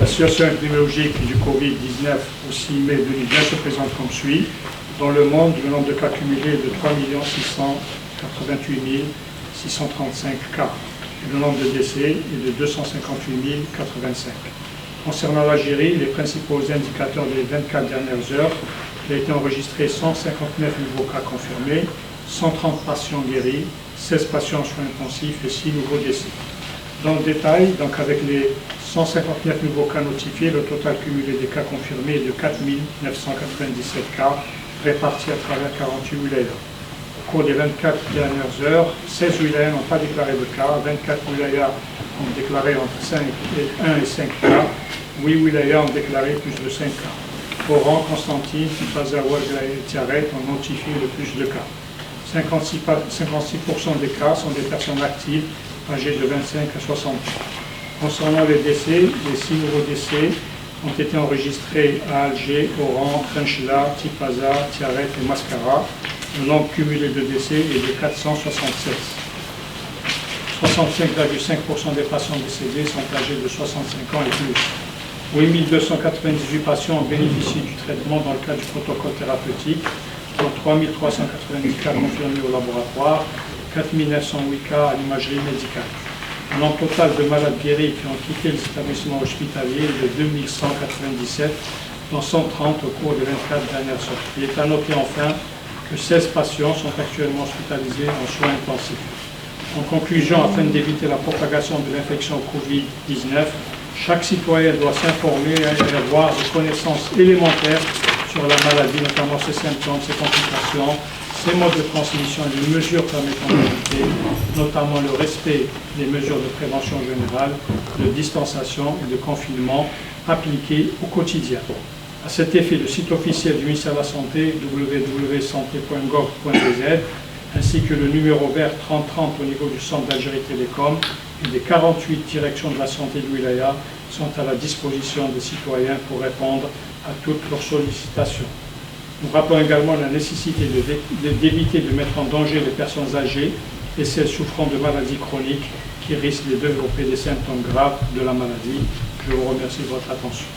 La situation épidémiologique du Covid-19 au 6 mai 2020 se présente comme suit. Dans le monde, le nombre de cas cumulés est de 3 688 635 cas. Et le nombre de décès est de 258 085. Concernant l'Algérie, les principaux indicateurs des 24 dernières heures, il a été enregistré 159 nouveaux cas confirmés, 130 patients guéris, 16 patients en soins intensifs et 6 nouveaux décès. Dans le détail, donc avec les 159 nouveaux cas notifiés, le total cumulé des cas confirmés est de 4 997 cas répartis à travers 48 wilayas. Au cours des 24 dernières heures, 16 wilayas n'ont pas déclaré de cas, 24 wilayas ont déclaré entre 1 et 5 cas, 8 wilayas ont déclaré plus de 5 cas. Oran, Constantine, Tipaza, Ouargla et Tiaret ont notifié le plus de cas. 56% des cas sont des personnes actives âgées de 25 à 60 ans. Concernant les décès, les 6 nouveaux décès ont été enregistrés à Alger, Oran, Frenchla, Tipaza, Tiaret et Mascara. Le nombre cumulé de décès est de 476. 65,5% des patients décédés sont âgés de 65 ans et plus. 8298 patients ont bénéficié du traitement dans le cadre du protocole thérapeutique, dont 3390 cas confirmés au laboratoire, 4908 cas à l'imagerie médicale. Le nombre total de malades guéris qui ont quitté les établissements hospitaliers est de 2197, dont 130 au cours des 24 dernières heures. Il est à noter enfin que 16 patients sont actuellement hospitalisés en soins intensifs. En conclusion, afin d'éviter la propagation de l'infection Covid-19, chaque citoyen doit s'informer et avoir des connaissances élémentaires sur la maladie, notamment ses symptômes, ses complications, ses modes de transmission et les mesures permettant d'éviter, notamment le respect des mesures de prévention générale, de distanciation et de confinement appliquées au quotidien. À cet effet, le site officiel du ministère de la Santé, www.santé.gov.bz, ainsi que le numéro vert 3030 au niveau du centre d'Algérie Télécom et des 48 directions de la santé du Wilaya sont à la disposition des citoyens pour répondre à toutes leurs sollicitations. Nous rappelons également la nécessité d'éviter de mettre en danger les personnes âgées et celles souffrant de maladies chroniques qui risquent de développer des symptômes graves de la maladie. Je vous remercie de votre attention.